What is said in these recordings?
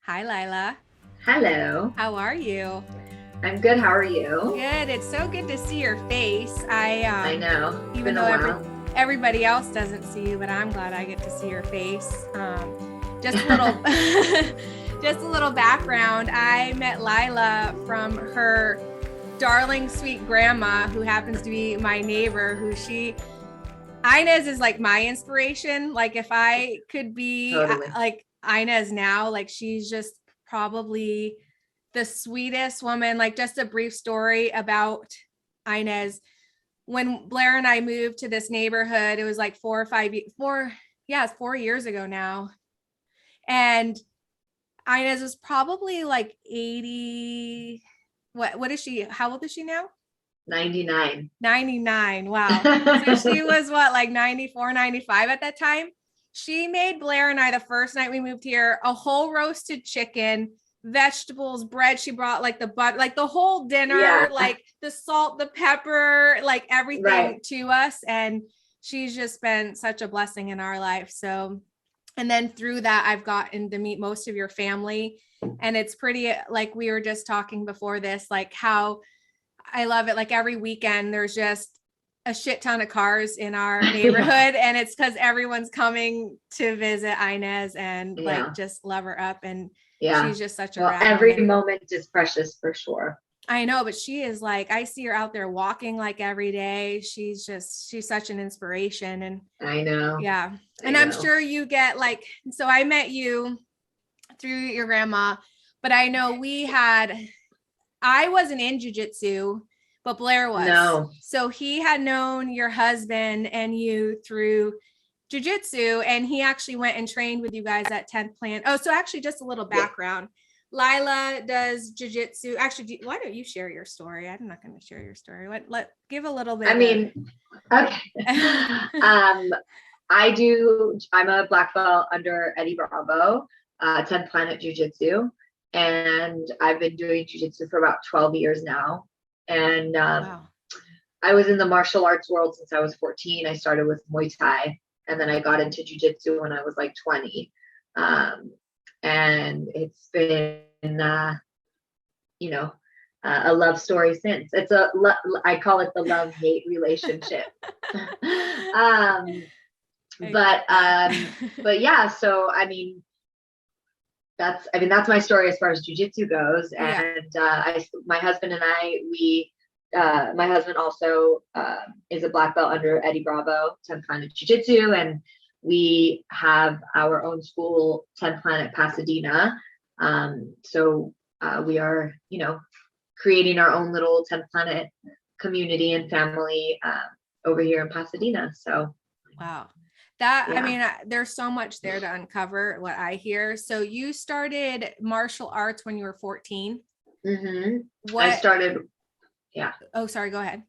Hi, Lila. Hello. How are you? I'm good. How are you? Good. It's so good to see your face. I I know. It's even been though a while. everybody else doesn't see you, but I'm glad I get to see your face. Just a little just a little background. I met Lila from her darling sweet grandma who happens to be my neighbor Inez is like my inspiration. Like if I could be Totally. like Inez now, like she's just probably the sweetest woman. Like just a brief story about Inez. When Blair and I moved to this neighborhood, it was like 4 years ago now. And Inez was probably like 80. What is she? How old is she now? 99. 99. Wow. So she was what, like 94, 95 at that time? She made Blair and I the first night we moved here a whole roasted chicken, vegetables, bread. She brought like the butter, like the whole dinner, Yeah. like the salt, the pepper, like everything Right. to us. And she's just been such a blessing in our life. So, and then through that, I've gotten to meet most of your family. And it's pretty, like we were just talking before this, like how I love it. Like every weekend, there's just a shit ton of cars in our neighborhood, Yeah. and it's because everyone's coming to visit Inez and like Yeah. just love her up. And Yeah. she's just such a Well, rad every woman. moment is precious for sure. I know, but she is like, I see her out there walking like every day. She's such an inspiration. And I know. yeah. I And I'm know. sure you get like, so I met you through your grandma, but I know I wasn't in jujitsu, but Blair was. No. So he had known your husband and you through jujitsu, and he actually went and trained with you guys at 10th Plan. Oh, so actually, just a little Yeah. background. Lila does jujitsu. Actually, why don't you share your story? I'm not going to share your story. Let give a little bit. I mean, okay. I'm a black belt under Eddie Bravo, 10th Planet Jiu Jitsu. And I've been doing Jiu Jitsu for about 12 years now. And Wow. I was in the martial arts world since I was 14. I started with Muay Thai, and then I got into Jiu Jitsu when I was like 20. Um, and it's been, you know, a love story since. I call it the love hate relationship. um, but but yeah, so that's my story as far as jujitsu goes. Yeah. And my husband and my husband also is a black belt under Eddie Bravo, 10th Planet Jiu-Jitsu, and we have our own school, 10th Planet Pasadena. So we are, creating our own little 10th Planet community and family over here in Pasadena. So Wow. That, I yeah. mean, there's so much there to uncover what I hear. So you started martial arts when you were 14. Mm-hmm. What? Yeah. Oh, sorry. Go ahead.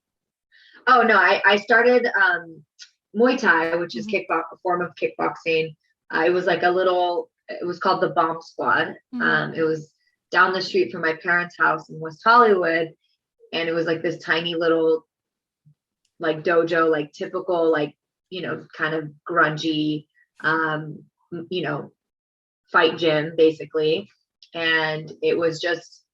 Oh no, I started Muay Thai, which is a form of kickboxing. It was called the Bomb Squad. It was down the street from my parents' house in West Hollywood, and it was like this tiny little like dojo, like typical, like, kind of grungy, fight gym basically. And it was just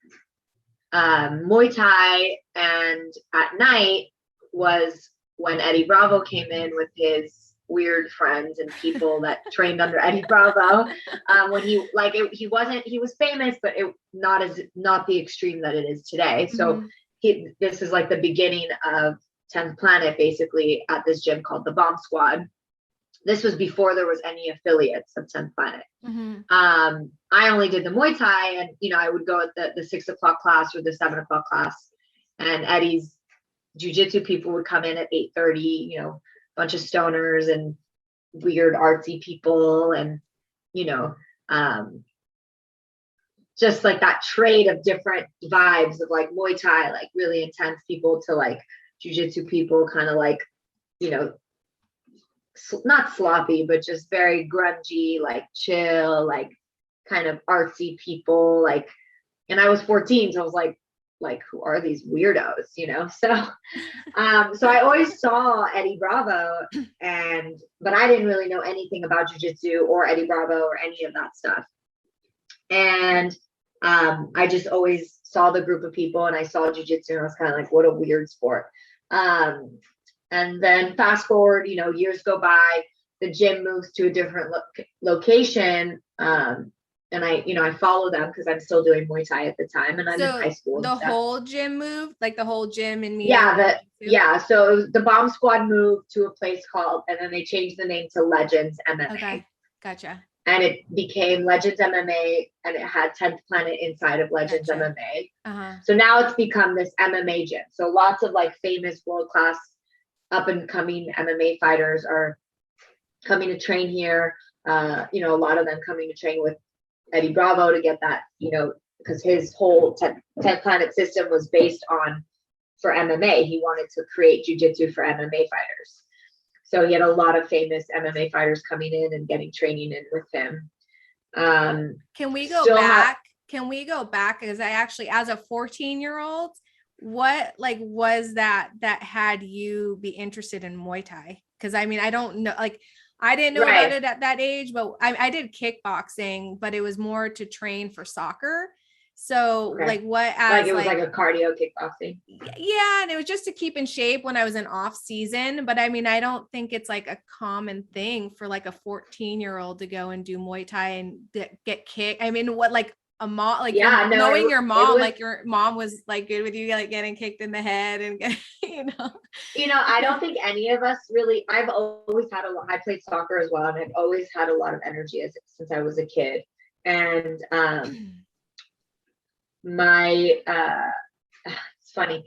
Muay Thai. And at night was when Eddie Bravo came in with his weird friends and people that trained under Eddie Bravo. When he was famous, but not the extreme that it is today. So this is like the beginning of 10th Planet, basically, at this gym called the Bomb Squad. This was before there was any affiliates of 10th Planet. I only did the Muay Thai, and I would go at the 6 o'clock class or the 7 o'clock class, and Eddie's jiu-jitsu people would come in at 8:30, bunch of stoners and weird artsy people, and just like that trade of different vibes of like Muay Thai, like really intense people, to like jiu-jitsu people, kind of like, not sloppy, but just very grungy, like chill, like kind of artsy people. Like, and I was 14, so I was like, who are these weirdos, So, so I always saw Eddie Bravo, but I didn't really know anything about jiu-jitsu or Eddie Bravo or any of that stuff. And I just always saw the group of people, and I saw jiu-jitsu, and I was kind of like, what a weird sport. And then fast forward, years go by, the gym moves to a different location. And I follow them because I'm still doing Muay Thai at the time, and I'm in high school. The whole gym moved, like the whole gym in me. Yeah. So it was, the Bomb Squad moved to a place called, and then they changed the name to Legends MMA. Okay, gotcha. And it became Legends MMA, and it had 10th Planet inside of Legends MMA. So now it's become this MMA gym. So lots of like famous world-class up and coming MMA fighters are coming to train here. A lot of them coming to train with Eddie Bravo to get that, because his whole 10th Planet system was based on, for MMA. He wanted to create jiu-jitsu for MMA fighters. So he had a lot of famous MMA fighters coming in and getting training in with him. Can we go back? Because I actually, as a 14-year-old, what like was that had you be interested in Muay Thai? Because I mean, I don't know, like I didn't know about it at that age, but I did kickboxing, but it was more to train for soccer. So like what, as it was like a cardio kickboxing. Yeah. And it was just to keep in shape when I was in off season. But I mean, I don't think it's like a common thing for like a 14-year-old to go and do Muay Thai and get kicked. I mean, what, like a mom, like knowing your mom, like your mom was like good with you, like getting kicked in the head and I don't think any of us really, I've always had I played soccer as well. And I've always had a lot of energy since I was a kid. And, it's funny.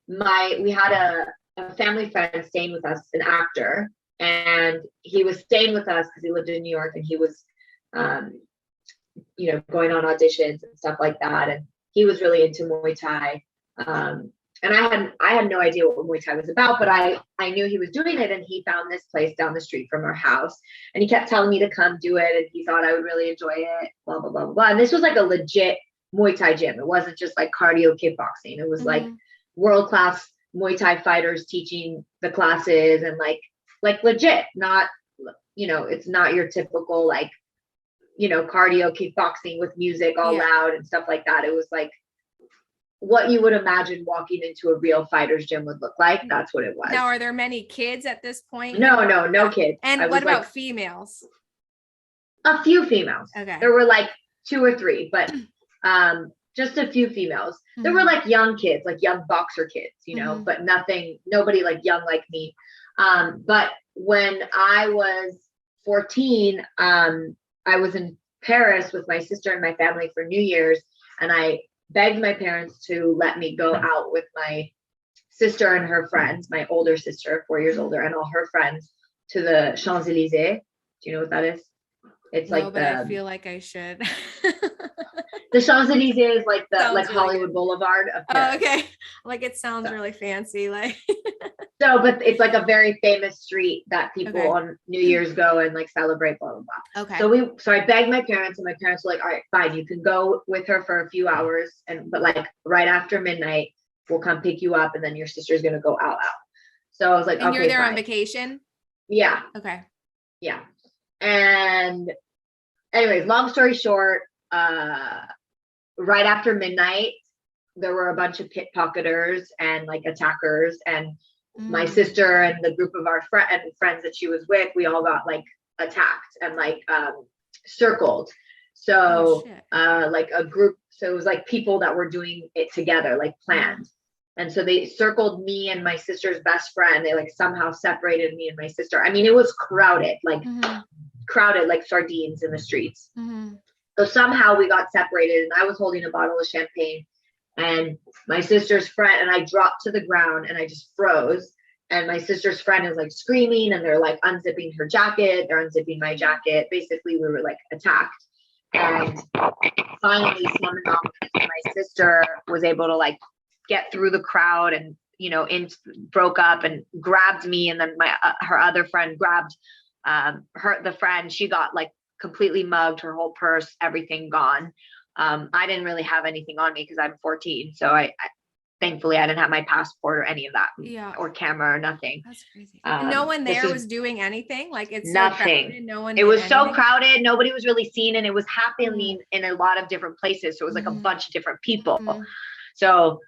We had a family friend staying with us, an actor, and he was staying with us because he lived in New York, and he was, going on auditions and stuff like that. And he was really into Muay Thai. And I had no idea what Muay Thai was about, but I knew he was doing it, and he found this place down the street from our house, and he kept telling me to come do it, and he thought I would really enjoy it, blah, blah, blah, blah. And this was like a legit Muay Thai gym. It wasn't just like cardio kickboxing. It was like world-class Muay Thai fighters teaching the classes, and like legit, not, it's not your typical like, cardio kickboxing with music all loud and stuff like that. It was like what you would imagine walking into a real fighter's gym would look like. That's what it was. Now, are there many kids at this point? No kids. And what about females? A few females. Okay. There were like 2 or 3, but just a few females. There were like young kids, like young boxer kids, but nobody like young like me. But when I was 14, I was in Paris with my sister and my family for New Year's, and I begged my parents to let me go out with my sister and her friends, my older sister, 4 years older, and all her friends, to the Champs-Élysées. Do you know what that is? It's no, like but I feel like I should. The Champs-Élysées is like the really Hollywood Boulevard of Paris. Oh, okay. Like it sounds really fancy. Like but it's like a very famous street that people on New Year's go and like celebrate, blah, blah, blah. Okay. So I begged my parents, and my parents were like, all right, fine, you can go with her for a few hours, but like right after midnight, we'll come pick you up, and then your sister's gonna go out. So I was like, and you're there on vacation? Yeah. Okay. Yeah. And anyways, long story short, right after midnight, there were a bunch of pickpocketers and like attackers, and my sister and the group of our friends that she was with, we all got like attacked and like circled. So like a group, so it was like people that were doing it together, like planned. And so they circled me and my sister's best friend. They like somehow separated me and my sister. I mean, it was crowded, like crowded like sardines in the streets. So somehow we got separated, and I was holding a bottle of champagne, and my sister's friend, and I dropped to the ground and I just froze. And my sister's friend is like screaming, and they're like unzipping her jacket. They're unzipping my jacket. Basically, we were like attacked. And finally, my sister was able to like get through the crowd, and, broke up and grabbed me. And then her other friend grabbed the friend. She got like completely mugged, her whole purse, everything gone. I didn't really have anything on me because I'm 14. So thankfully I didn't have my passport or any of that or camera or nothing. That's crazy. And no one there was doing anything. Like it's nothing. So crowded, no one. It was so crowded. Nobody was really seen, and it was happening in a lot of different places. So it was like a bunch of different people. So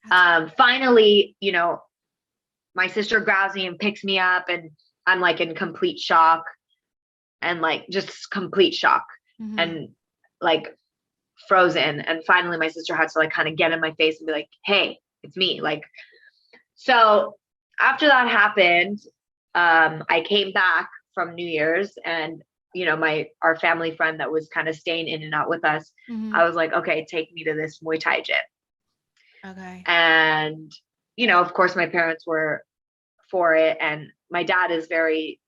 finally, you know, my sister grabs me and picks me up, and I'm like in complete shock and like just complete shock and like frozen. And finally my sister had to like kind of get in my face and be like, hey, it's me. Like, so after that happened, I came back from New Year's, and you know, our family friend that was kind of staying in and out with us, I was like, okay, take me to this Muay Thai gym. Okay. And, you know, of course my parents were for it. And my dad is very,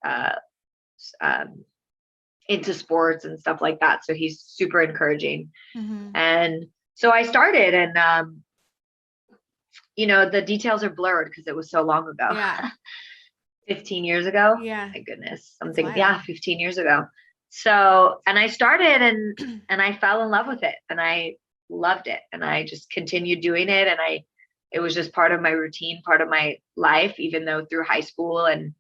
into sports and stuff like that. So he's super encouraging. And so I started, and, you know, the details are blurred because it was so long ago. Yeah. 15 years ago. Yeah. My goodness. 15 years ago. So, and I started and I fell in love with it, and I loved it, and I just continued doing it. And it was just part of my routine, part of my life, even though through high school and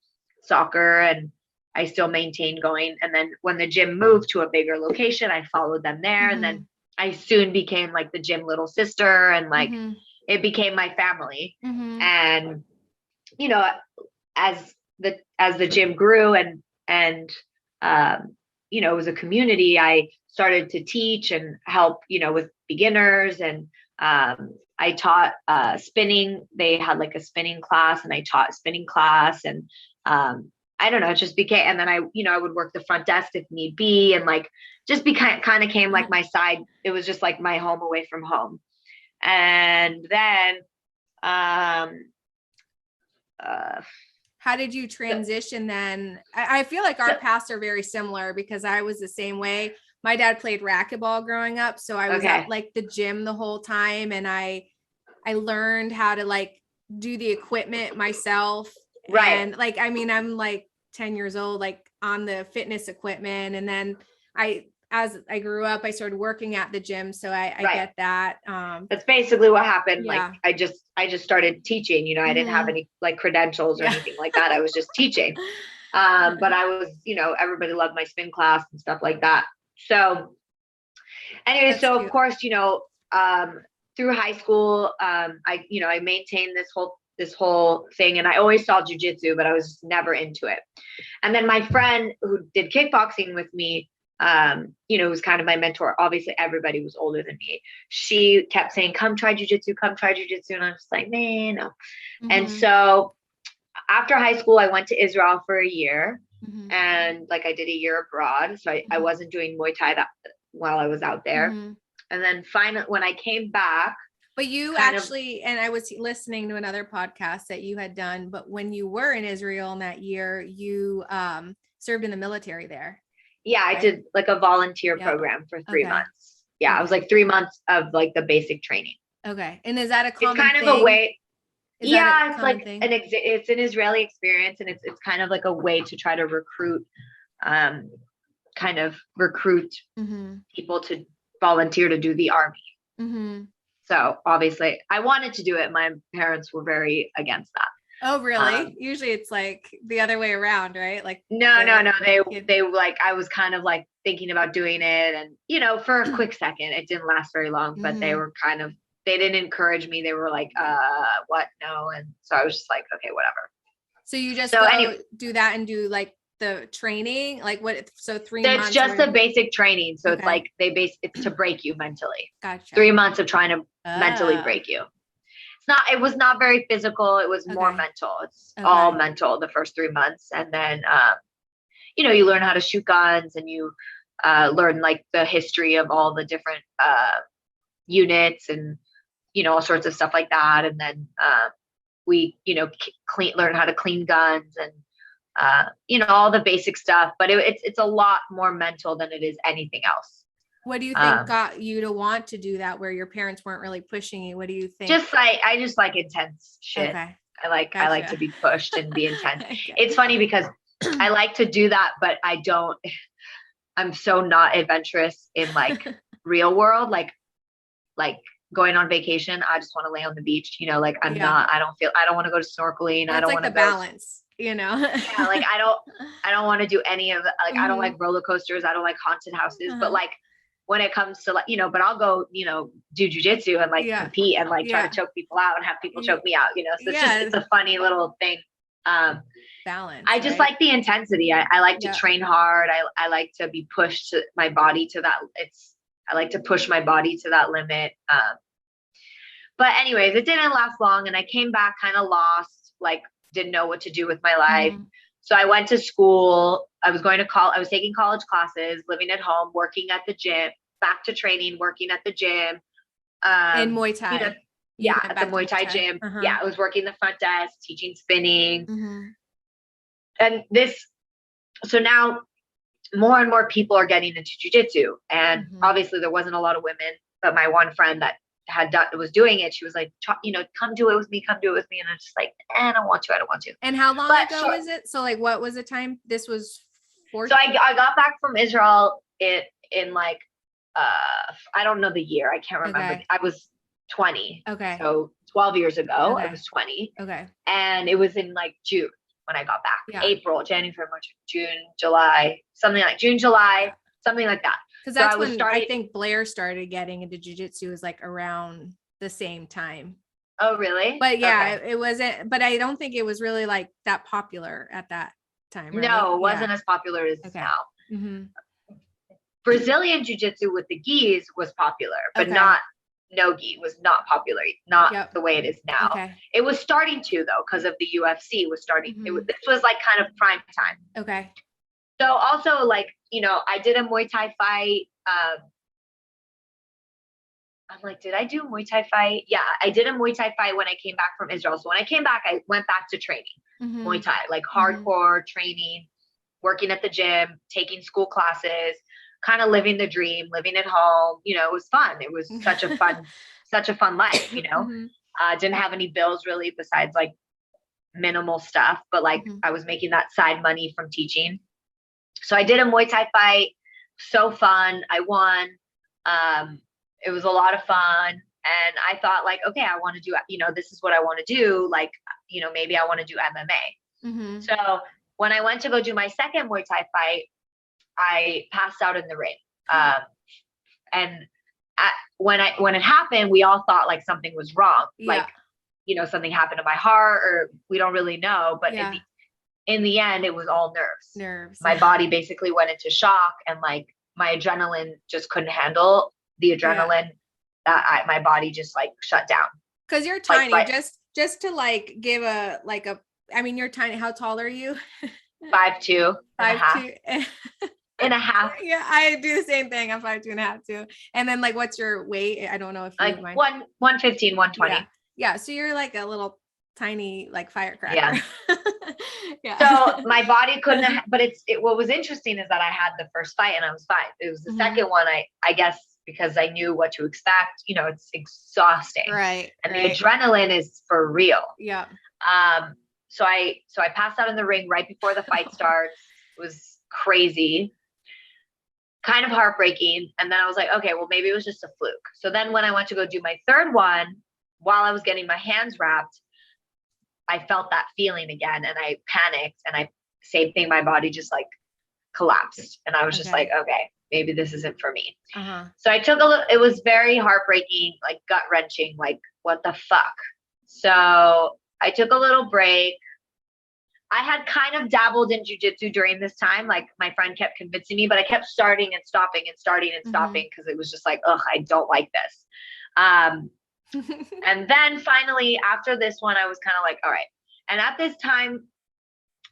soccer, and I still maintained going. And then when the gym moved to a bigger location, I followed them there. And then I soon became like the gym little sister, and like it became my family. And, you know, as the gym grew and you know, it was a community, I started to teach and help, you know, with beginners. And I taught spinning. They had like a spinning class, and I taught spinning class. And I don't know, it just became, and then I would work the front desk if need be, and like just kind of came like my side. It was just like my home away from home. And then how did you transition then? I feel like our paths are very similar, because I was the same way. My dad played racquetball growing up, so I was at like the gym the whole time, and I learned how to like do the equipment myself. Right. And like, I mean, I'm like 10 years old, like on the fitness equipment. And then as I grew up, I started working at the gym. So I get that. That's basically what happened. Yeah. Like I just started teaching, you know, I didn't have any like credentials or anything like that. I was just teaching. But I was, you know, everybody loved my spin class and stuff like that. So anyway, that's so cute. Of course, you know, through high school, I maintained this whole thing, and I always saw Jiu Jitsu, but I was just never into it. And then my friend who did kickboxing with me, you know, was kind of my mentor. Obviously everybody was older than me. She kept saying, come try Jiu Jitsu, come try Jiu Jitsu. And I'm just like, man, no. And so after high school, I went to Israel for a year, and like I did a year abroad. So I wasn't doing Muay Thai while I was out there. And then finally, when I came back, but you actually, and I was listening to another podcast that you had done, but when you were in Israel in that year, you served in the military there. Yeah, right? I did like a volunteer program for 3 months. Yeah, it was like 3 months of like the basic training. Okay. And is that a common It's kind thing? Of a way. Is yeah, it's like it's an Israeli experience, and it's kind of like a way to try to recruit people to volunteer to do the army. So obviously I wanted to do it. My parents were very against that. Oh, really? Usually it's like the other way around, right? Like no. They like, I was kind of like thinking about doing it, and, you know, for a quick second, it didn't last very long, but they were they didn't encourage me. They were like, what? No. And so I was just like, okay, whatever. So you just do that and do like the training, like what? So 3 months. It's just the basic training. So it's like it's to break you mentally. Gotcha. 3 months of trying to mentally break you. It was not very physical. It was more mental. It's all mental the first 3 months. And then, you know, you learn how to shoot guns, and you learn like the history of all the different units, and, you know, all sorts of stuff like that. And then we, you know, learn how to clean guns, and, you know, all the basic stuff. But it's a lot more mental than it is anything else. What do you think got you to want to do that, where your parents weren't really pushing you? What do you think? I just like intense shit. Okay. I like to be pushed and be intense. It's funny because I like to do that, but I'm so not adventurous in like real world. Like going on vacation, I just want to lay on the beach, you know, like I don't want to go to snorkeling. That's I don't like want to the go balance, you know? yeah, like I don't want to do any of like, I don't like roller coasters. I don't like haunted houses, but like when it comes to like, you know, but I'll go, you know, do jujitsu and like compete and like try to choke people out and have people choke me out, you know? So it's a funny little thing. Balance. I just like the intensity. I like to train hard. I like to be pushed to my body to that. I like to push my body to that limit. But anyways, it didn't last long. And I came back kind of lost, like didn't know what to do with my life. So I went to school. I was going to I was taking college classes, living at home, working at the gym, back to training, working at the gym. In Muay Thai. You know, at the Muay Thai gym. Yeah, I was working the front desk, teaching spinning. And so now more and more people are getting into jujitsu. And obviously there wasn't a lot of women, but my one friend that was doing it, she was like, you know, come do it with me. And I'm just like, I don't want to. And how long ago was it? So like, what was the time? This was 14? So I got back from Israel in like, I don't know the year. I can't remember. Okay. I was 20. Okay. So 12 years ago, I was 20. Okay. And it was in like June when I got back. Yeah. April, January, March, June, July, something like June, July, something like that. Because that's when I think Blair started getting into jujitsu, was like around the same time. Oh, really? But yeah, it wasn't, but I don't think it was really like that popular at that time. Right? No, it wasn't as popular as now. Brazilian jiu-jitsu with the gis was popular, but not no-gi was not popular, not the way it is now. Okay. It was starting to though, because of the UFC was starting. This was like kind of prime time. Okay. So also like, you know, I did a Muay Thai fight. I'm like, did I do a Muay Thai fight? Yeah, I did a Muay Thai fight when I came back from Israel. So when I came back, I went back to training Muay Thai, like hardcore training, working at the gym, taking school classes, kind of living the dream, living at home. You know, it was fun. It was such a fun life, you know. Didn't have any bills really besides like minimal stuff, but like I was making that side money from teaching. So I did a Muay Thai fight. So fun. I won. It was a lot of fun. And I thought like, okay, I want to do, you know, this is what I want to do. Like, you know, maybe I want to do MMA. So when I went to go do my second Muay Thai fight, I passed out in the ring. And when it happened, we all thought like something was wrong. Like, you know, something happened to my heart, or we don't really know. But in the end, it was all nerves. My body basically went into shock, and like my adrenaline just couldn't handle the adrenaline that my body just like shut down. Cause you're tiny, like, just to like give I mean, you're tiny. How tall are you? 5'2" and 5'2" and a half. Yeah, I do the same thing. I'm 5'2" and a half too. And then like, what's your weight? I don't know if you like 115, 120. Yeah. So you're like a little tiny like firecracker. Yeah. So my body couldn't, but what was interesting is that I had the first fight and I was fine. It was the second one, I guess, because I knew what to expect, you know, it's exhausting. Right. And the adrenaline is for real. Yeah. So I passed out in the ring right before the fight starts. It was crazy, kind of heartbreaking. And then I was like, okay, well, maybe it was just a fluke. So then when I went to go do my third one, while I was getting my hands wrapped, I felt that feeling again, and I panicked, and same thing, my body just like collapsed, and I was just like, okay, maybe this isn't for me. So I took it was very heartbreaking, like gut wrenching, like what the fuck. So I took a little break. I had kind of dabbled in jujitsu during this time. Like my friend kept convincing me, but I kept starting and stopping and starting and stopping, because it was just like, ugh, I don't like this. And then finally after this one, I was kind of like, all right. And at this time,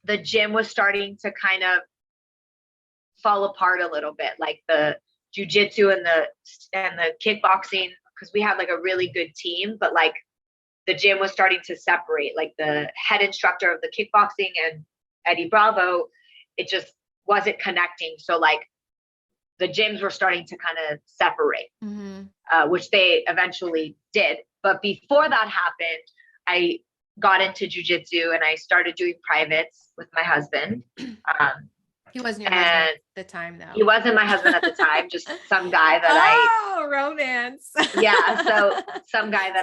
the gym was starting to kind of fall apart a little bit, like the jujitsu and the kickboxing, because we had like a really good team, but like the gym was starting to separate. Like the head instructor of the kickboxing and Eddie Bravo, it just wasn't connecting. So like the gyms were starting to kind of separate, which they eventually did. But before that happened, I got into jujitsu and I started doing privates with my husband. He wasn't your husband at the time, though. He wasn't my husband at the time, just some guy that romance. comments. Yeah. So some guy that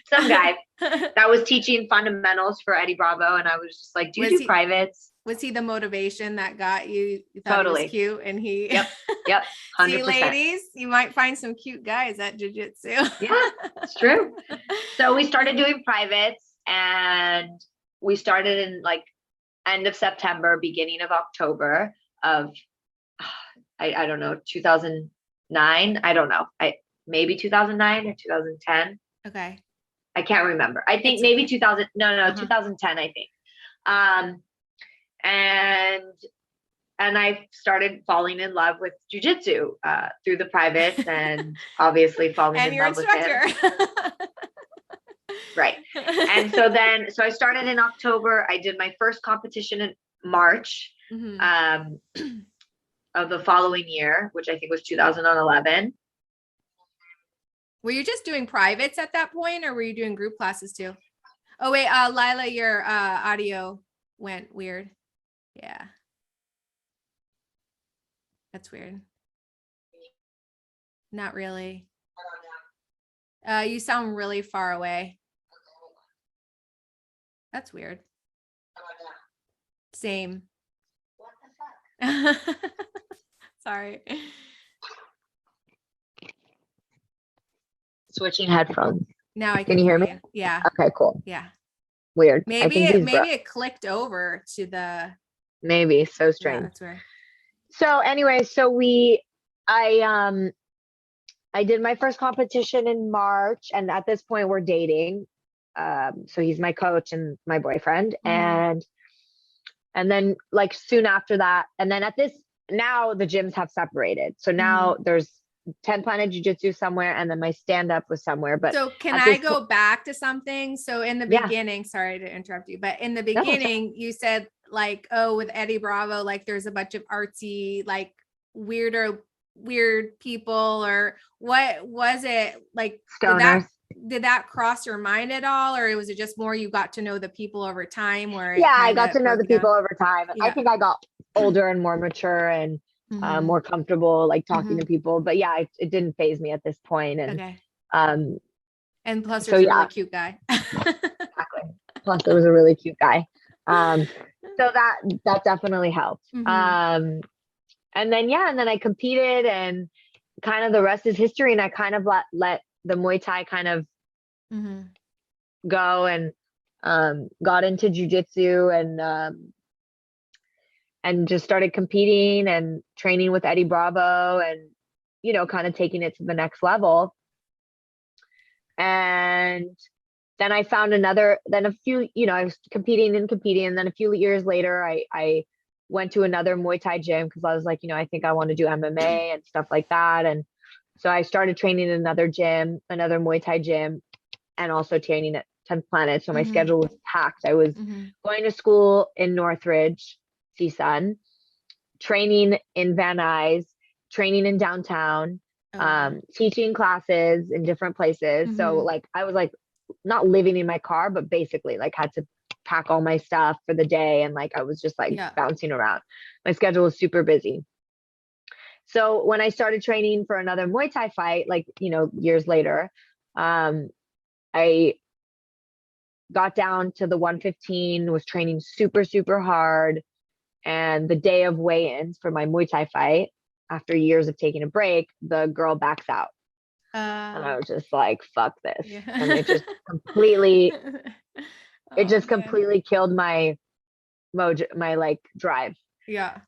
some guy that was teaching fundamentals for Eddie Bravo. And I was just like, do you do privates? Was he the motivation that got you? You thought he was cute and he, Yep. 100%. See, ladies, you might find some cute guys at Jiu Jitsu. Yeah, it's true. So we started doing privates, and we started in like end of September, beginning of October of, I don't know, 2009. I don't know. Maybe 2009 or 2010. Okay. I can't remember. I think maybe 2000. No, 2010, I think. And I started falling in love with jiu-jitsu through the privates, and obviously falling in love with him. Right. And so I started in October. I did my first competition in March of the following year, which I think was 2011. Were you just doing privates at that point, or were you doing group classes too? Oh wait, Lila, your audio went weird. Yeah. That's weird. Not really. You sound really far away. That's weird. Same. What the fuck? Sorry. Switching headphones. Now I can you hear me? Yeah. Okay, cool. Yeah. Weird. Maybe it clicked over to the. Maybe. So strange. Yeah, that's weird. So anyway, I did my first competition in March, and at this point we're dating. So he's my coach and my boyfriend, and then like soon after that, and then now the gyms have separated. So now there's 10 Planet Jiu-Jitsu somewhere, and then my stand-up was somewhere. But so can I go back to something? So in the beginning, sorry to interrupt you, but in the beginning, you said like, oh, with Eddie Bravo, like there's a bunch of artsy, like weird people, or what was it like? Stoners. Did that cross your mind at all, or was it just more you got to know the people over time? I got to know the people over time. Yeah. I think I got older and more mature and more comfortable like talking to people. But yeah, it didn't faze me at this point. And and plus there's a really cute guy. Exactly. Plus there was a really cute guy. So that definitely helped. And then I competed, and kind of the rest is history. And I kind of let the Muay Thai kind of go, and got into jiu-jitsu, and just started competing and training with Eddie Bravo, and kind of taking it to the next level. And then I found I was competing, and then a few years later I went to another Muay Thai gym, because I was like, I think I want to do MMA and stuff like that. And so I started training in another Muay Thai gym, and also training at 10th Planet. So my schedule was packed. I was going to school in Northridge, CSUN, training in Van Nuys, training in downtown, teaching classes in different places. So like, I was like not living in my car, but basically like had to pack all my stuff for the day. And like, I was just like bouncing around. My schedule was super busy. So when I started training for another Muay Thai fight, like, years later, I got down to the 115, was training super, super hard. And the day of weigh-ins for my Muay Thai fight, after years of taking a break, the girl backs out. And I was just like, fuck this. Yeah. And it just completely, completely killed my mojo, my like drive. Yeah.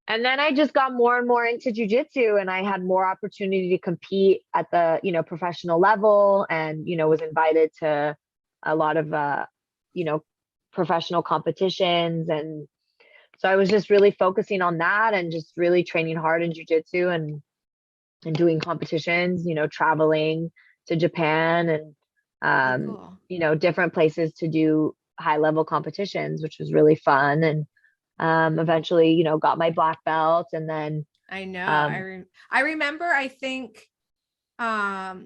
And then I just got more and more into jiu-jitsu, and I had more opportunity to compete at the, professional level, and, was invited to a lot of, professional competitions. And so I was just really focusing on that, and just really training hard in jiu-jitsu, and doing competitions, traveling to Japan, and, cool. Different places to do high level competitions, which was really fun. And eventually, got my black belt. And then I know, I remember, I think, I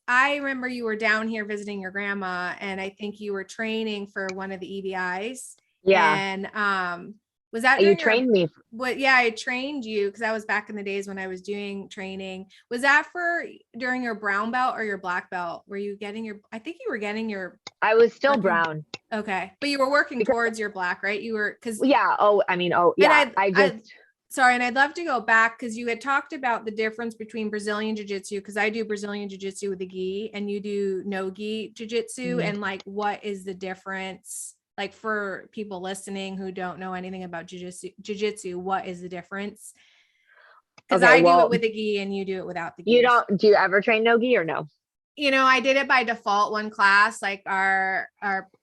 remember you were down here visiting your grandma, and I think you were training for one of the EBIs. Yeah. And, Was that You during trained me. what? Yeah, I trained you because that was back in the days when I was doing training. Was that for during your brown belt or your black belt? Were you getting your, I think you were getting your, I was still working, brown. okay. But you were working Because, towards your black, right? You were, because yeah. Oh, I mean, oh, yeah. sorry, and I'd love to go back because you had talked about the difference between Brazilian Jiu-Jitsu, because I do Brazilian Jiu-Jitsu with the gi and you do no gi Jiu-Jitsu, and like what is the difference? Like for people listening who don't know anything about Jiu-Jitsu, what is the difference? Because I do it with the gi and you do it without the gi. Do you ever train no gi or no? You know, I did it by default one class. Like our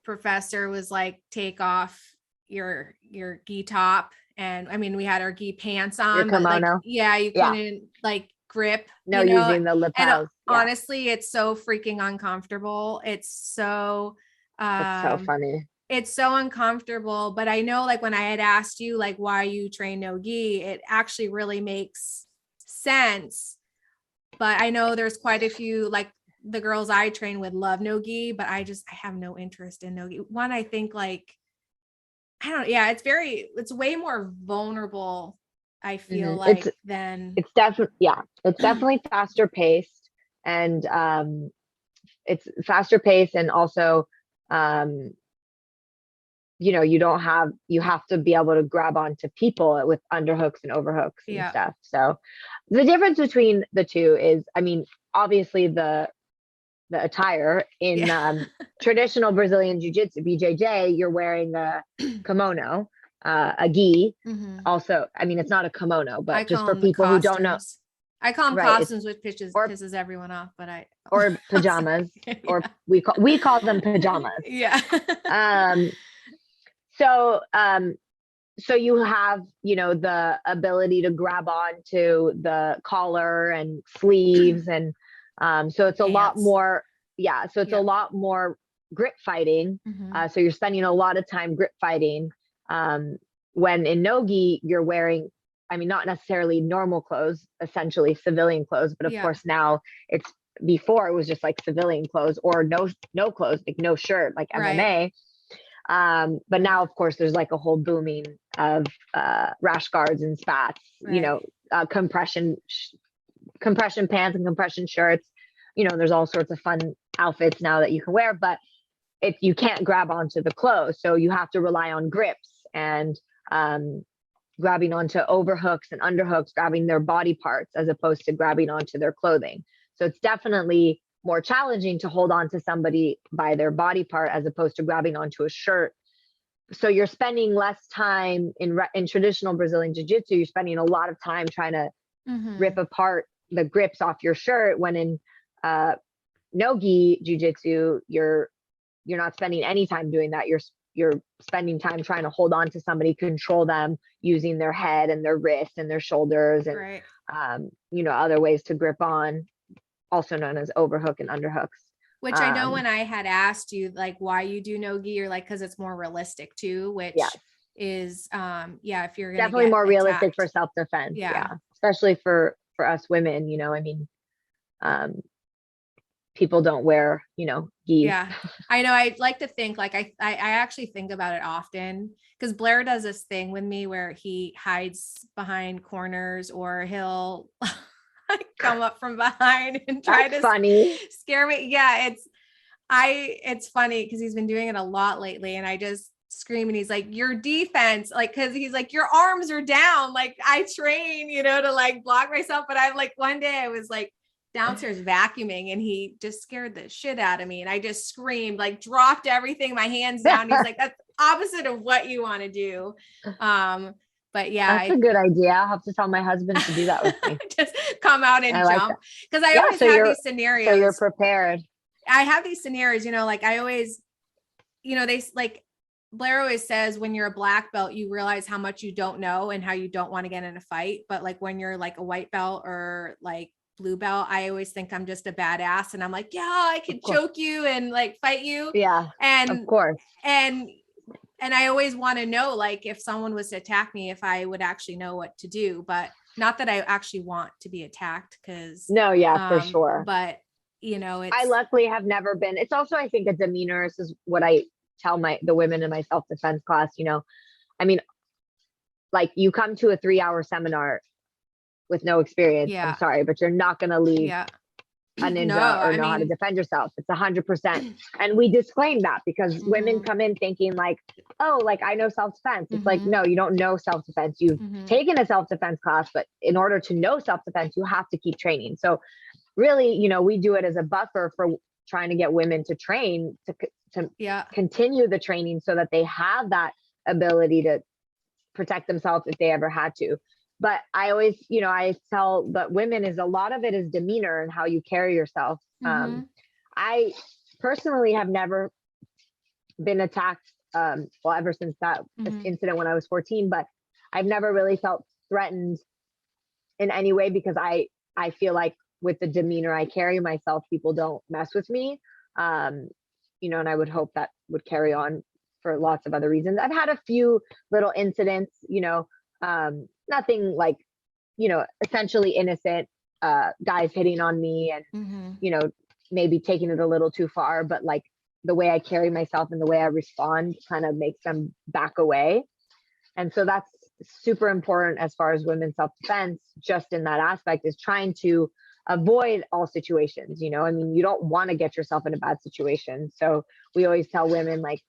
professor was like, take off your gi top. And I mean, we had our gi pants on, Your kimono. but like, yeah, you couldn't like grip. No, using the lapels. And honestly, it's so freaking uncomfortable. It's so funny. It's so uncomfortable. But I know, like, when I had asked you like why you train no gi, it actually really makes sense. But I know there's quite a few, like the girls I train with love no gi, but I have no interest in no gi. One, I think like, I don't, yeah, it's way more vulnerable. I feel like it's definitely faster paced, and it's faster paced, and also you have to be able to grab onto people with underhooks and overhooks and stuff. So the difference between the two is, I mean, obviously the attire in traditional Brazilian Jiu-Jitsu, BJJ, you're wearing a kimono, a gi. Also, I mean, it's not a kimono, but just for people who don't know, I call them costumes, which pisses everyone off, but or pajamas, or we call them pajamas. Yeah. So you have, the ability to grab on to the collar and sleeves, and so it's a lot more, a lot more grip fighting. So you're spending a lot of time grip fighting. When in no-gi, you're wearing, I mean, not necessarily normal clothes, essentially civilian clothes, but of course now before it was just like civilian clothes or no clothes, like no shirt, like MMA. But now, of course, there's like a whole booming of rash guards and spats, compression pants and compression shirts. There's all sorts of fun outfits now that you can wear, but you can't grab onto the clothes. So you have to rely on grips and grabbing onto overhooks and underhooks, grabbing their body parts as opposed to grabbing onto their clothing. So it's definitely more challenging to hold on to somebody by their body part as opposed to grabbing onto a shirt. So you're spending less time in traditional Brazilian Jiu-Jitsu. You're spending a lot of time trying to rip apart the grips off your shirt, when in no-gi Jiu-Jitsu, you're not spending any time doing that. You're spending time trying to hold on to somebody, control them using their head and their wrists and their shoulders, and other ways to grip on, also known as overhook and underhooks. Which I know when I had asked you like why you do no-gi, you're like, because it's more realistic too, which is if you're gonna definitely more realistic for self-defense. Especially for us women, I mean, people don't wear, gi. I know. I like to think like I actually think about it often, because Blair does this thing with me where he hides behind corners, or he'll come up from behind and try to scare me. It's funny because he's been doing it a lot lately, and I just scream, and he's like, your defense, like, because he's like, your arms are down, like I train, to like block myself. But I'm like, one day I was like downstairs vacuuming, and he just scared the shit out of me, and I just screamed, like dropped everything, my hands down. He's like, that's opposite of what you want to do. But that's a good idea. I'll have to tell my husband to do that with me. Just come out and jump. Because I always have these scenarios. So you're prepared. I have these scenarios, like I always, they like, Blair always says, when you're a black belt, you realize how much you don't know and how you don't want to get in a fight. But like when you're like a white belt or like blue belt, I always think I'm just a badass, and I'm like, I could choke you and like fight you. Yeah. And of course. And I always want to know, like, if someone was to attack me, if I would actually know what to do. But not that I actually want to be attacked, because for sure. But I luckily have never been. It's also, I think, a demeanor. This is what I tell the women in my self-defense class. I mean, like you come to a 3-hour seminar with no experience. Yeah. I'm sorry, but you're not going to leave Yeah. a ninja No, or know how to defend yourself. It's 100%. And we disclaim that because women come in thinking like, oh, like I know self-defense. It's like, no, you don't know self-defense. You've taken a self-defense class, but in order to know self-defense, you have to keep training. So really, you know, we do it as a buffer for trying to get women to train, to continue the training so that they have that ability to protect themselves if they ever had to. But I always, you know, I tell that women is a lot of it is demeanor and how you carry yourself. I personally have never been attacked, well, ever since that incident when I was 14, but I've never really felt threatened in any way because I feel like with the demeanor I carry myself, people don't mess with me. You know, and I would hope that would carry on for lots of other reasons. I've had a few little incidents, you know, nothing like, you know, essentially innocent guys hitting on me and, you know, maybe taking it a little too far, but like the way I carry myself and the way I respond kind of makes them back away. And so that's super important as far as women's self-defense, just in that aspect, is trying to avoid all situations. You know, I mean, you don't want to get yourself in a bad situation. So we always tell women, like,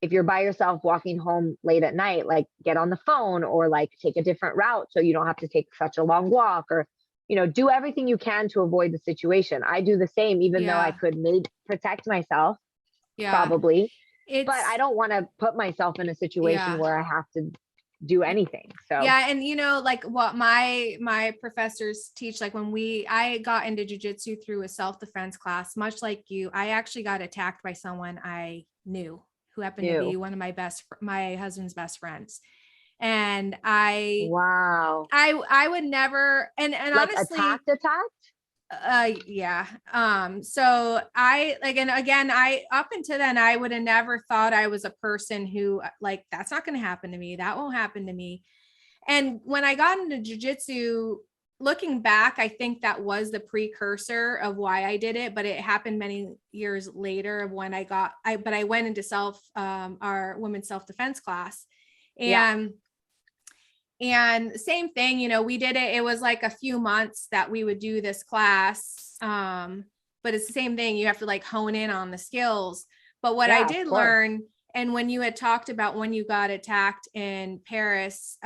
if you're by yourself walking home late at night, like get on the phone or like take a different route so you don't have to take such a long walk, or, you know, do everything you can to avoid the situation. I do the same, even though I could maybe protect myself, probably, but I don't want to put myself in a situation where I have to do anything. So and you know, like what my professors teach, like when I got into jiu-jitsu through a self-defense class, much like you, I actually got attacked by someone I knew, who happened to be one of my husband's best friends. And I would never, and like honestly, attacked. So I, like, and again, up until then, I would have never thought I was a person who, like, that's not going to happen to me. That won't happen to me. And when I got into jiu-jitsu, looking back, I think that was the precursor of why I did it, but it happened many years later of when I went into our women's self-defense class, and same thing, you know, we did it. It was like a few months that we would do this class. But it's the same thing. You have to like hone in on the skills. But what I did learn, and when you had talked about when you got attacked in Paris,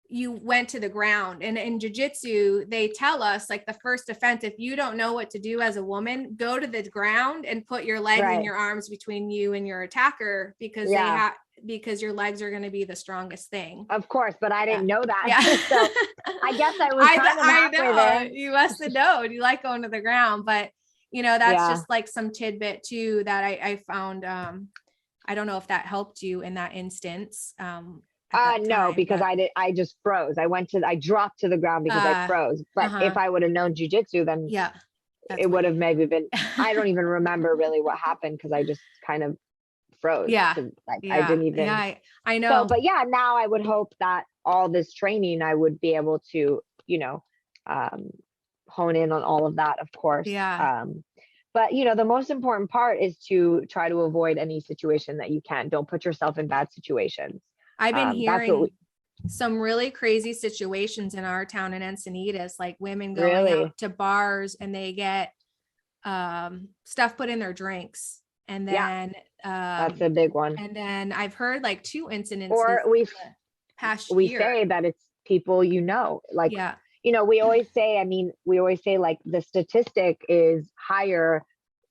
you went to the ground, and in jiu-jitsu, they tell us, like, the first offense, if you don't know what to do as a woman, go to the ground and put your legs and your arms between you and your attacker, because because your legs are going to be the strongest thing. Of course, but I didn't know that. So I guess I was I know there. You must have known. You like going to the ground, but you know, that's just like some tidbit too that I found. I don't know if that helped you in that instance. No, because I just froze. I dropped to the ground because I froze. But if I would have known jujitsu, then it would have maybe been, I don't even remember really what happened, because I just kind of froze. I didn't even. I know. So, but now I would hope that all this training, I would be able to, you know, hone in on all of that, of course. But you know, the most important part is to try to avoid any situation that you can. Don't put yourself in bad situations. I've been hearing some really crazy situations in our town in Encinitas, like women going out to bars and they get stuff put in their drinks. And then that's a big one. And then I've heard like 2 incidents. Or we say that it's people, you know, like, you know, we always say, like the statistic is higher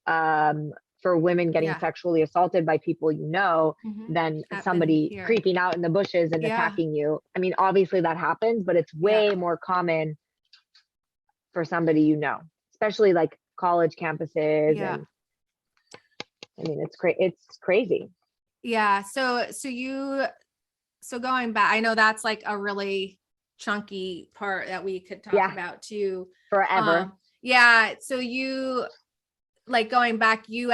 for women getting sexually assaulted by people, you know, than somebody creeping out in the bushes and attacking you. I mean, obviously that happens, but it's way more common for somebody, you know, especially like college campuses. And I mean, it's crazy. Yeah. So going back, I know that's like a really chunky part that we could talk about too. Forever. So you, like, going back, you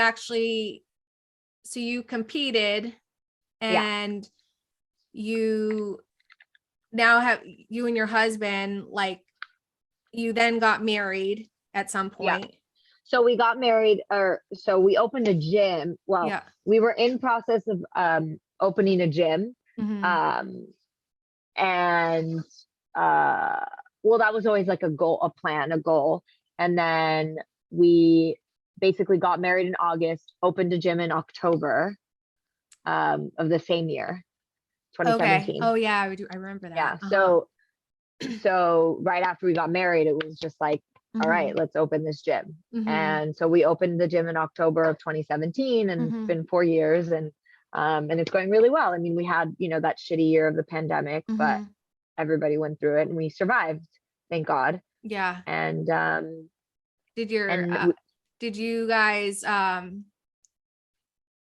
competed, and you now have, you and your husband, like, you then got married at some point. So we got married, so we opened a gym. Well, we were in process of opening a gym. And well, that was always like a goal, a plan, a goal. And then we basically got married in August, opened a gym in October of the same year, 2017. Okay. Oh yeah, I remember that. Yeah. So right after we got married, it was just like, all right, let's open this gym. And so we opened the gym in October of 2017, and it's been 4 years, and it's going really well. I mean, we had, that shitty year of the pandemic, but everybody went through it and we survived, thank God. Yeah. And did you guys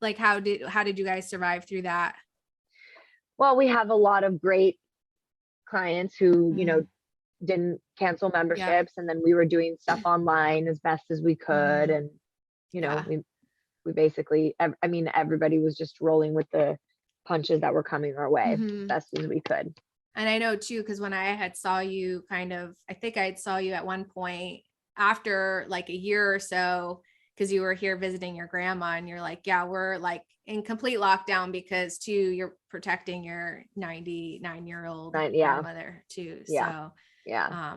like how did you guys survive through that? Well, we have a lot of great clients who, didn't cancel memberships, and then we were doing stuff online as best as we could. And, we basically, I mean, everybody was just rolling with the punches that were coming our way as best as we could. And I know too, because when I had saw you I think I saw you at one point after like a year or so, because you were here visiting your grandma, and you're like, yeah, we're like in complete lockdown because too, you're protecting your 99-year-old grandmother too. Yeah. So yeah.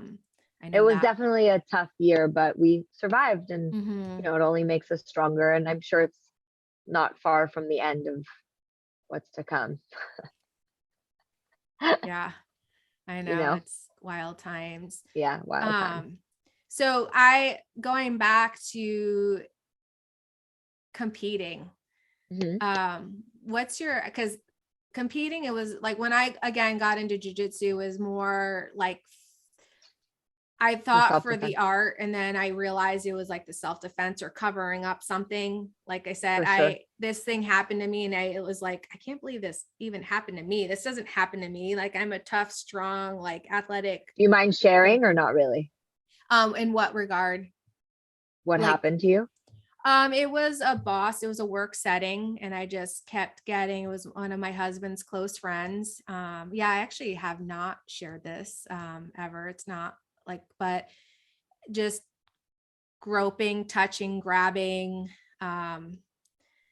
I know it was definitely a tough year, but we survived, and it only makes us stronger. And I'm sure it's not far from the end of what's to come. Yeah, I know, it's wild times. Yeah, wild times. So going back to competing, because competing, it was like when I again got into jiu-jitsu, it was more like I thought for the art, and then I realized it was like the self-defense or covering up something. Like I said, this thing happened to me, and it was like, I can't believe this even happened to me. This doesn't happen to me. Like, I'm a tough, strong, like athletic. Do you mind sharing or not really? In what regard? What happened to you? It was a boss. It was a work setting, and I just kept getting, it was one of my husband's close friends. I actually have not shared this ever. It's not like, but just groping, touching, grabbing. And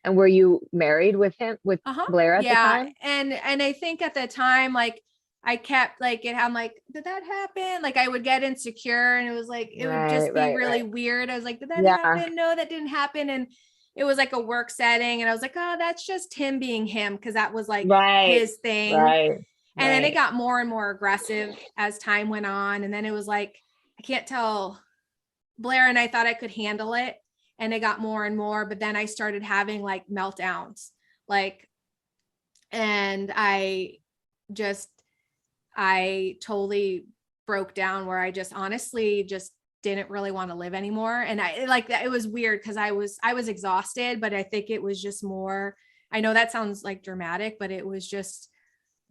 were you married with him, with Blair at the time? And I think at the time, like I kept like I'm like, did that happen? Like I would get insecure, and it was like, it would just be really weird. I was like, did that happen? No, that didn't happen. And it was like a work setting, and I was like, oh, that's just him being him. Cause that was like his thing. And then it got more and more aggressive as time went on. And then it was like, I can't tell. Blair and I thought I could handle it, and it got more and more, but then I started having like meltdowns, and I totally broke down, where I just honestly just didn't really want to live anymore. And it was weird because I was exhausted, but I think it was just more, I know that sounds like dramatic, but it was just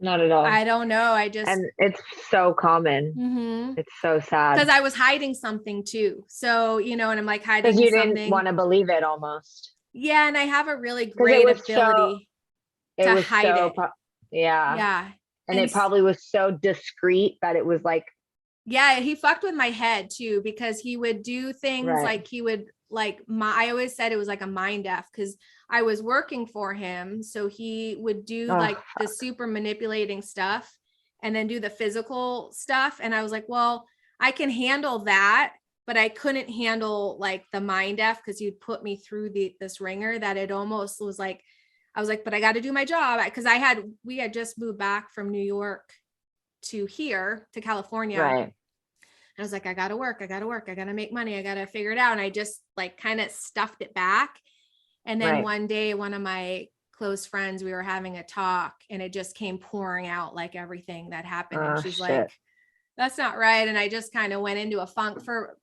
not at all. I don't know. And it's so common. It's so sad. Because I was hiding something too. So, and I'm like hiding something. Because you didn't want to believe it almost. Yeah. And I have a really great ability to hide it. Yeah. And it probably was so discreet that it was like. Yeah. He fucked with my head too, because he would do things like he would I always said it was like a mind F, because I was working for him. So he would do the super manipulating stuff, and then do the physical stuff. And I was like, well, I can handle that, but I couldn't handle like the mind F, because he'd put me through this ringer that it almost was like, I was like, but I got to do my job, because we had just moved back from New York to here to California. Right. I was like, I got to work. I got to make money. I got to figure it out. And I just like kind of stuffed it back. And then one day, one of my close friends, we were having a talk, and it just came pouring out like everything that happened. And she's like, that's not right. And I just kind of went into a funk for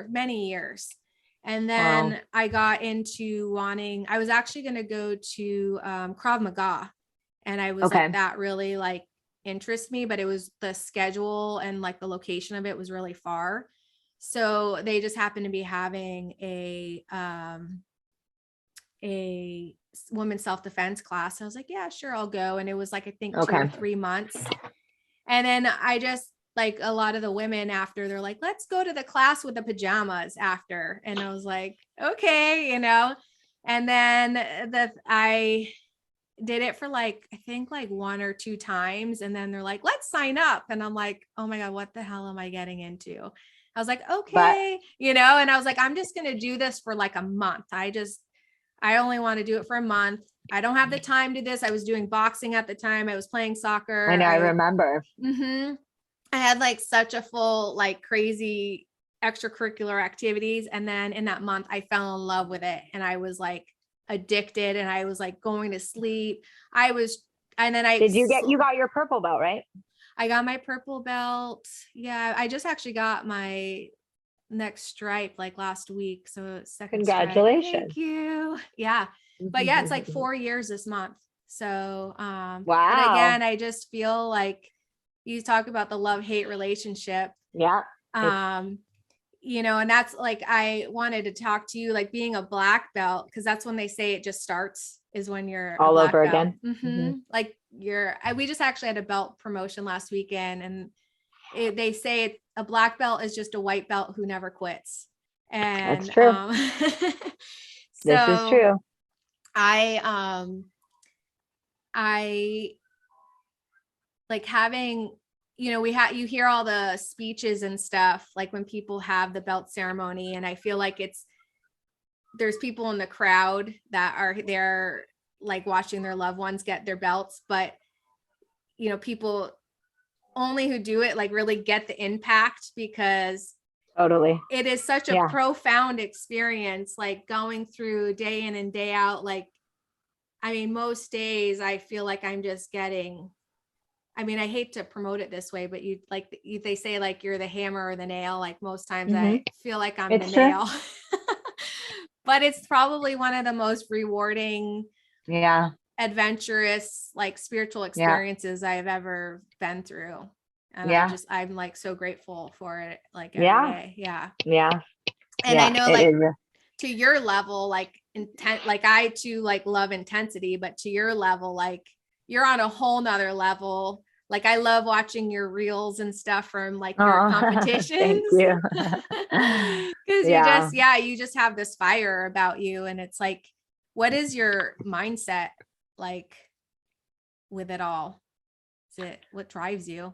many years. And then I got into I was actually going to go to Krav Maga. And I was like, that really like interest me, but it was the schedule and like the location of it was really far. So they just happened to be having a women's self-defense class. I was like, yeah, sure, I'll go. And it was like, I think 2 or 3 months. And then I just like, a lot of the women after, they're like, let's go to the class with the pajamas after. And I was like, okay, And then did it for like, I think like 1 or 2 times. And then they're like, let's sign up. And I'm like, oh my God, what the hell am I getting into? I was like, okay, and I was like, I'm just going to do this for like a month. I only want to do it for a month. I don't have the time to do this. I was doing boxing at the time. I was playing soccer. I know. I remember. I had like such a full, like crazy extracurricular activities. And then in that month, I fell in love with it. And I was like addicted, and I was like going to sleep. You got your purple belt, right? I got my purple belt. Yeah. I just actually got my next stripe like last week. So second Congratulations. stripe. Thank you. Yeah. But yeah, it's like 4 years this month. So, wow. But again, I just feel like you talk about the love-hate relationship. Yeah. And that's like, I wanted to talk to you, like being a black belt, because that's when they say it just starts, is when you're all over belt. again. Like we just actually had a belt promotion last weekend, and they say a black belt is just a white belt who never quits. And that's true. This is true. I like having, you hear all the speeches and stuff, like when people have the belt ceremony, and I feel like there's people in the crowd that are there, like watching their loved ones get their belts, but people only who do it like really get the impact, because totally, it is such a profound experience, like going through day in and day out. Like, I mean, most days I feel like I'm just getting, I mean, I hate to promote it this way, but they say like you're the hammer or the nail. Like most times I feel like I'm the nail, but it's probably one of the most rewarding, adventurous, like spiritual experiences I've ever been through. And I'm like so grateful for it. Like every day. Yeah. Yeah. And I know like to your level, like intent, like I too like love intensity, but to your level, like you're on a whole nother level. Like I love watching your reels and stuff from like your competitions. Thank you. Because you just have this fire about you. And it's like, what is your mindset like with it all? What drives you?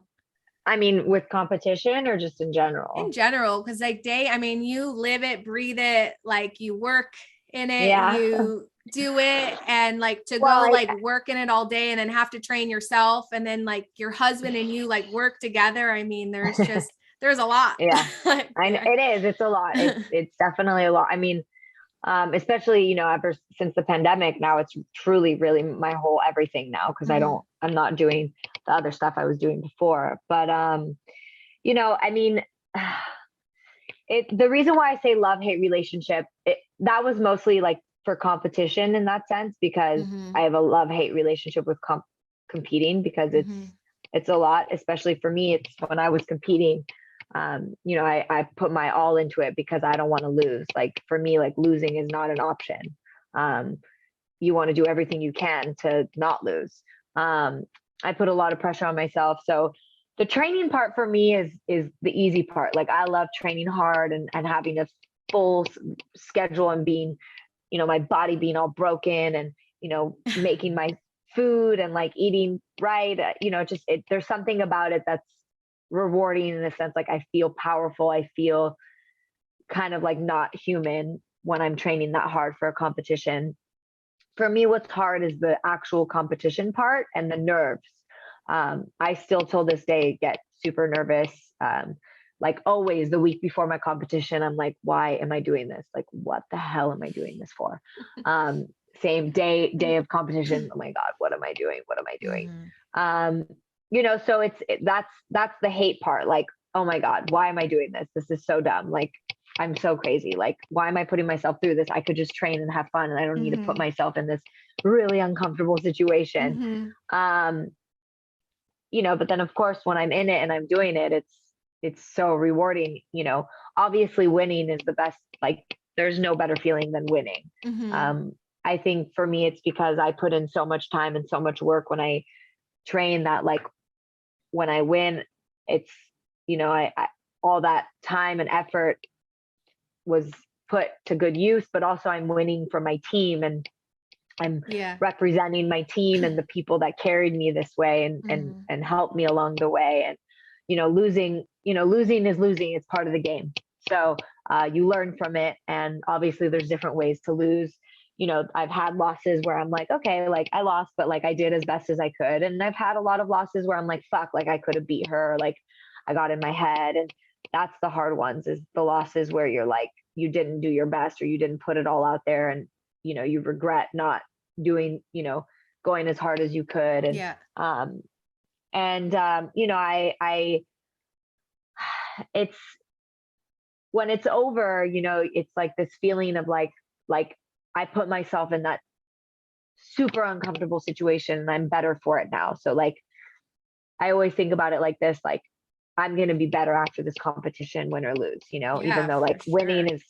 I mean, with competition or just in general? In general, because like you live it, breathe it, like you work in it, you do it, and like to go work in it all day and then have to train yourself, and then like your husband and you like work together. I mean, there's a lot. Yeah, I know it is. It's a lot. It's definitely a lot. I mean, especially, ever since the pandemic, now it's truly really my whole everything now, because I'm not doing the other stuff I was doing before. But, I mean, the reason why I say love-hate relationship, that was mostly like for competition in that sense, because I have a love-hate relationship with competing, because it's a lot, especially for me. It's when I was competing, I put my all into it because I don't want to lose. Like for me, like losing is not an option. You want to do everything you can to not lose. I put a lot of pressure on myself. So the training part for me is the easy part. Like I love training hard and having a full schedule and being, my body being all broken and, making my food and like eating right. There's something about it that's rewarding in a sense. Like I feel powerful. I feel kind of like not human when I'm training that hard for a competition. For me, what's hard is the actual competition part and the nerves. I still till this day get super nervous. Like always the week before my competition, I'm like, why am I doing this? Like, what the hell am I doing this for? Same day of competition. Oh my God, what am I doing? What am I doing? So that's the hate part. Like, oh my God, why am I doing this? This is so dumb. Like, I'm so crazy. Like, why am I putting myself through this? I could just train and have fun, and I don't need to put myself in this really uncomfortable situation. But then of course, when I'm in it and I'm doing it, it's so rewarding. Obviously winning is the best. Like, there's no better feeling than winning. I think for me, it's because I put in so much time and so much work when I train that, like, when I win, it's, I all that time and effort was put to good use, but also I'm winning for my team. And I'm Yeah. representing my team and the people that carried me this way and helped me along the way. And, losing is losing. It's part of the game. So you learn from it. And obviously there's different ways to lose. I've had losses where I'm like, okay, like I lost, but like I did as best as I could. And I've had a lot of losses where I'm like, fuck, like I could have beat her. Like I got in my head. And that's the hard ones, is the losses where you're like, you didn't do your best, or you didn't put it all out there. And, you regret not doing, going as hard as you could. And, Yeah. It's when it's over, it's like this feeling of like I put myself in that super uncomfortable situation and I'm better for it now. So like, I always think about it like this, like I'm going to be better after this competition, win or lose, even though like winning is,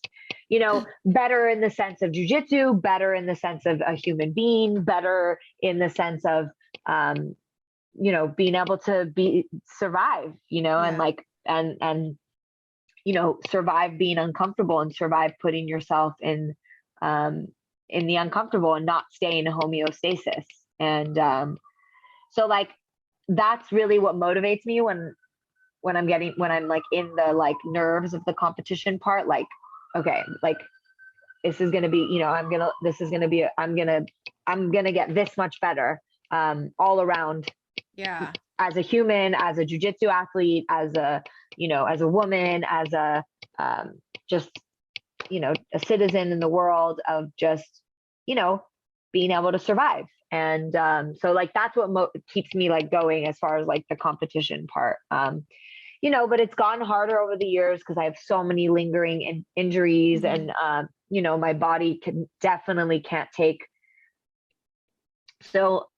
better in the sense of jiu-jitsu, better in the sense of a human being, better in the sense of, being able to survive, and like, and, survive being uncomfortable and survive putting yourself in the uncomfortable and not stay in homeostasis. And, so like, that's really what motivates me when I'm like in the like nerves of the competition part, like, okay, like this is going to be, I'm going to get this much better, all around. Yeah. As a human, as a jiu-jitsu athlete, as a woman, as a, just, a citizen in the world of just, being able to survive. And, so like, that's what keeps me like going as far as like the competition part. But it's gotten harder over the years because I have so many lingering injuries and, my body definitely can't take. So,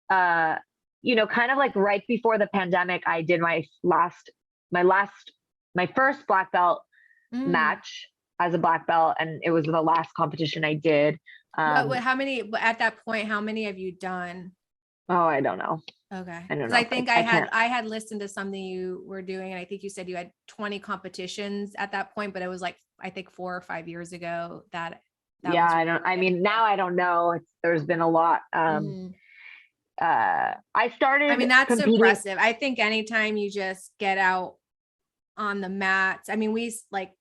kind of like right before the pandemic, I did my first black belt match as a black belt. And it was the last competition I did. How many at that point, how many have you done? Oh, I don't know. Okay. I don't know. I think I had listened to something you were doing, and I think you said you had 20 competitions at that point, but it was like, I think 4 or 5 years ago that now I don't know. There's been a lot. I started, that's competing. impressive. I think anytime you just get out on the mats, we like,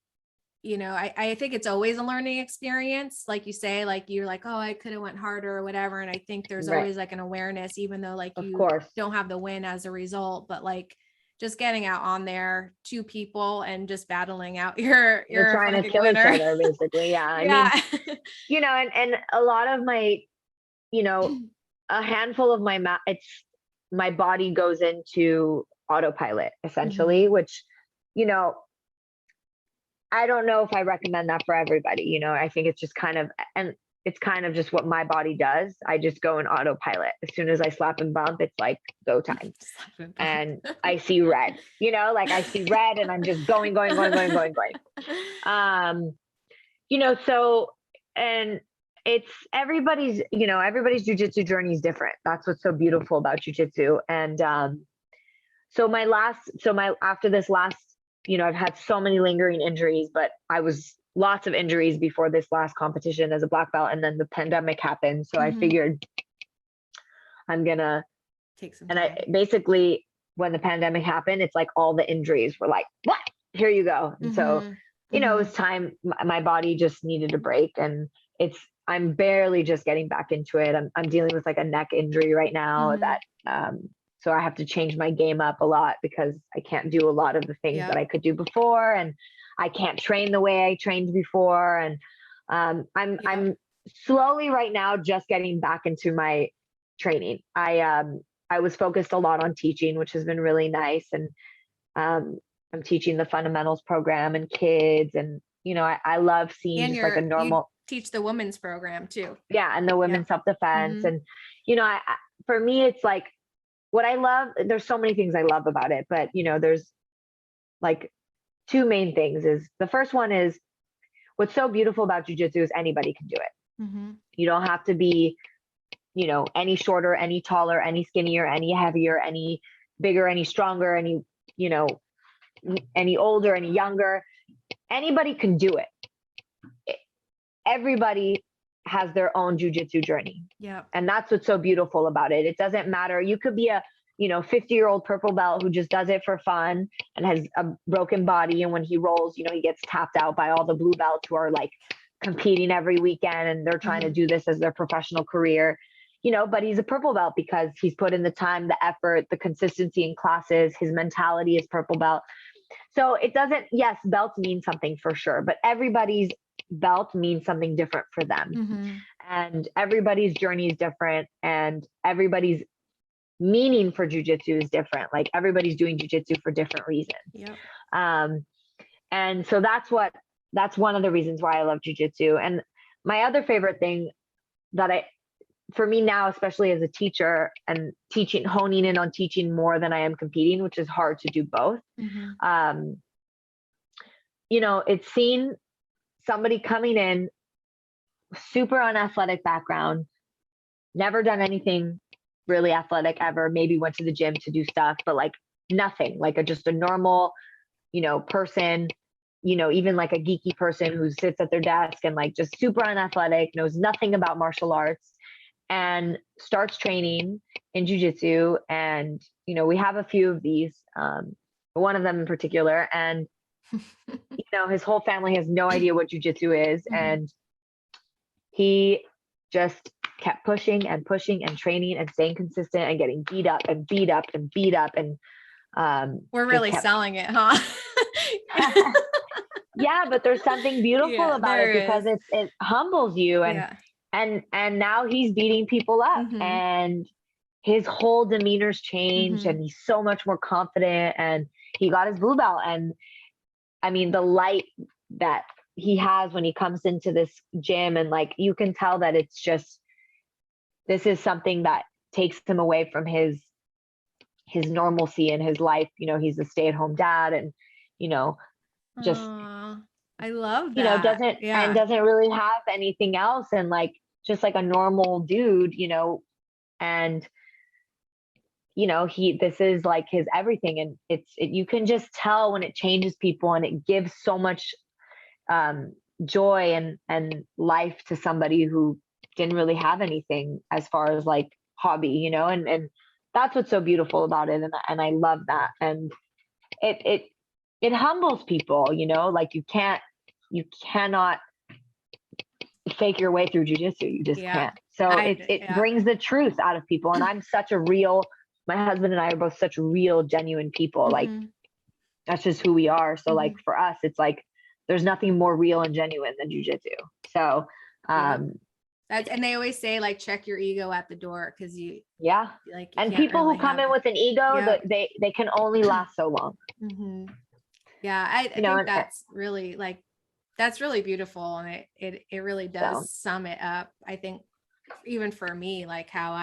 I think it's always a learning experience. Like you say, like you're like, oh, I could have went harder or whatever. And I think there's always like an awareness, even though like you don't have the win as a result, but like just getting out on there, 2 people and just battling out you're trying to kill each other basically. Yeah. I mean, and a lot of my, a handful of my body goes into autopilot essentially, which, I don't know if I recommend that for everybody. I think it's just kind of just what my body does. I just go in autopilot. As soon as I slap and bump, it's like go time. And I see red, like I see red and I'm just going. So, and it's everybody's jiu-jitsu journey is different. That's what's so beautiful about jiu-jitsu. And, after this last, I've had so many lingering injuries, but I was lots of injuries before this last competition as a black belt. And then the pandemic happened. So I figured I'm going to take some time. And I basically, when the pandemic happened, it's like all the injuries were like, what? Here you go. And so, it was time. My body just needed a break, and I'm barely just getting back into it. I'm dealing with like a neck injury right now that, so I have to change my game up a lot because I can't do a lot of the things that I could do before, and I can't train the way I trained before. And I'm slowly right now just getting back into my training. I was focused a lot on teaching, which has been really nice. And I'm teaching the fundamentals program and kids, and I love seeing just like a normal. You teach the women's program too. Yeah, and the women's self-defense, and for me, it's like. What I love, there's so many things I love about it, but there's like 2 main things. Is the first one is what's so beautiful about jiu-jitsu is anybody can do it. You don't have to be, any shorter, any taller, any skinnier, any heavier, any bigger, any stronger, any older, any younger. Anybody can do it. Everybody has their own jujitsu journey. Yeah. And that's what's so beautiful about it. It doesn't matter. You could be a, 50-year-old purple belt who just does it for fun and has a broken body. And when he rolls, he gets tapped out by all the blue belts who are like competing every weekend and they're trying to do this as their professional career, but he's a purple belt because he's put in the time, the effort, the consistency in classes. His mentality is purple belt. So it doesn't, yes, belts mean something for sure, but everybody's belt means something different for them. And everybody's journey is different and everybody's meaning for jujitsu is different. Like everybody's doing jujitsu for different reasons. Yep. And so that's one of the reasons why I love jujitsu. And my other favorite thing for me now, especially as a teacher and honing in on teaching more than I am competing, which is hard to do both. It's seeing somebody coming in, super unathletic background, never done anything really athletic ever, maybe went to the gym to do stuff, but like nothing, like just a normal, person, even like a geeky person who sits at their desk and like just super unathletic, knows nothing about martial arts and starts training in jujitsu. And, we have a few of these, one of them in particular, and, his whole family has no idea what jujitsu is. And he just kept pushing and pushing and training and staying consistent and getting beat up and beat up and beat up. And we're really selling it, huh? Yeah, but there's something beautiful about it because it humbles you. And now he's beating people up and his whole demeanor's changed and he's so much more confident and he got his blue belt. And I mean, the light that he has when he comes into this gym and like, you can tell that it's just, this is something that takes him away from his normalcy in his life. He's a stay-at-home dad and, just, I love that. doesn't really have anything else. And like, just like a normal dude, and, this is like his everything. And you can just tell when it changes people and it gives so much, joy and life to somebody who didn't really have anything as far as like hobby, and that's what's so beautiful about it. And I love that. And it humbles people, like you cannot fake your way through jujitsu. You just can't. So it brings the truth out of people. And my husband and I are both such real, genuine people. Like that's just who we are. So like for us, it's like, there's nothing more real and genuine than jujitsu. So, and they always say like, check your ego at the door. Cause and people who come in with an ego, they can only last so long. Yeah. I think that's really that's really beautiful. And it really does sum it up. I think even for me, like how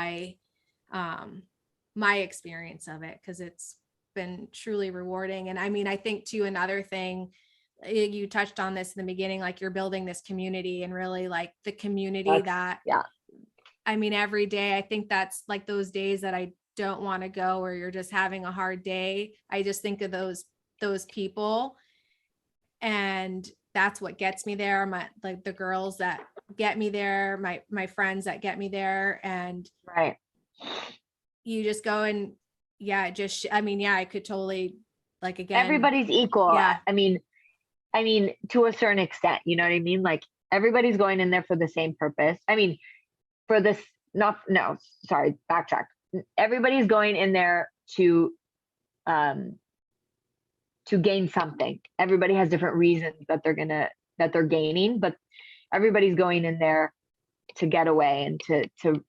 my experience of it, cause it's been truly rewarding. And I mean, I think too, another thing, you touched on this in the beginning, like you're building this community and really like the community I mean, every day, I think that's like those days that I don't want to go, or you're just having a hard day. I just think of those people, and that's what gets me there. Like the girls that get me there, my friends that get me there. And you just go and I could totally like, again, everybody's equal. Yeah. I mean, to a certain extent, you know what I mean? Like everybody's going in there for the same purpose. I mean, backtrack. Everybody's going in there to gain something. Everybody has different reasons that they're gaining, but everybody's going in there to get away and to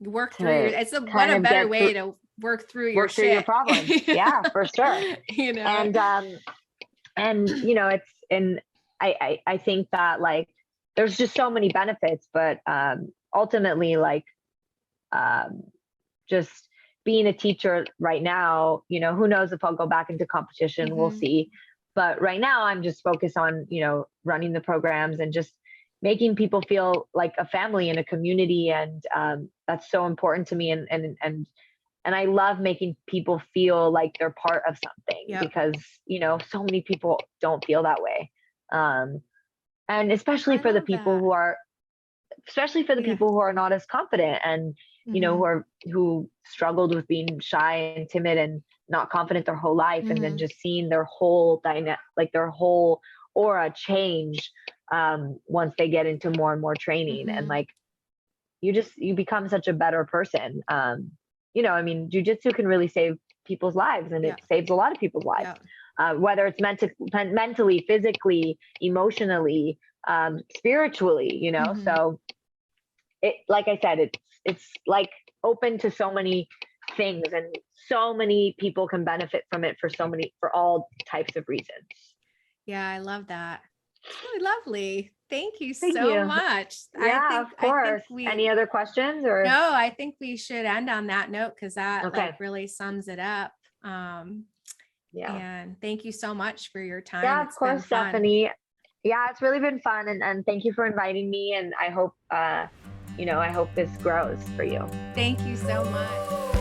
work through it's what a better way to work through your problems. Yeah, for sure. And I think that like there's just so many benefits, but ultimately like just being a teacher right now, who knows if I'll go back into competition, we'll see. But right now I'm just focused on, running the programs and just making people feel like a family and a community. And that's so important to me. And I love making people feel like they're part of something because, so many people don't feel that way. And especially for the people who are especially for the people who are not as confident and, you know, who struggled with being shy and timid and not confident their whole life. And then just seeing their whole their whole aura change once they get into more and more training. And like, you become such a better person. You know, I mean, jiu-jitsu can really save people's lives, and it saves a lot of people's lives. Whether it's mentally, physically, emotionally, spiritually, you know. So it, like I said, it's like open to so many things, and so many people can benefit from it for all types of reasons. Yeah, I love that. It's really lovely. Thank you Thank so you. much. Yeah, of course. Any other questions or? No, I think we should end on that note, because that like really sums it up. And thank you so much for your time. Yeah, of course, Stephanie. Yeah, it's really been fun, and thank you for inviting me. And I hope, you know, I hope this grows for you. Thank you so much.